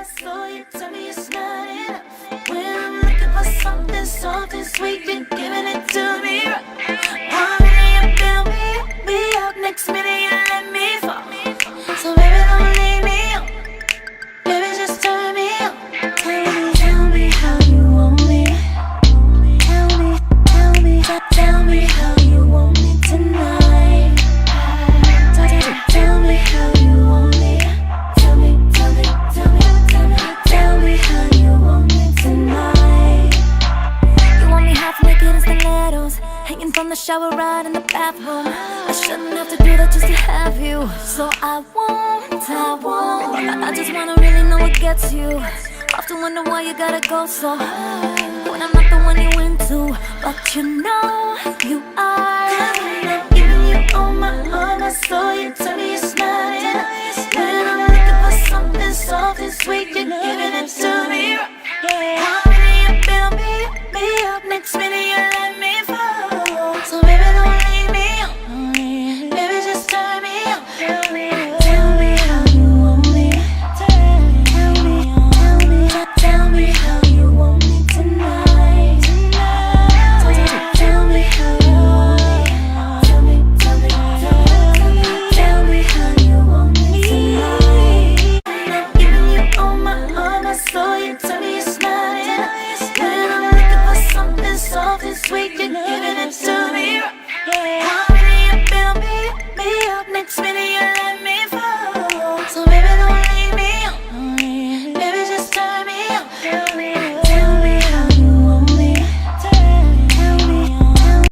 I saw you, tell me it's not enough. When I'm looking for something soft and sweet, you're giving it to me right. One minute you build me up, next minute you let me fall. So baby, don't leave me on, baby, just turn me on. Tell me how you want me. Tell me how you want me tonight. Tell me how you want me. Tell me how you want me tonight. You want me half naked in stilettos, hanging from the shower right in the bathroom. I shouldn't have to do that just to have you. So I just wanna really know what gets you. Often wonder why you gotta go so hard when I'm not the one you into. But you know you are. I'm giving you all my heart, I saw you, tell me it's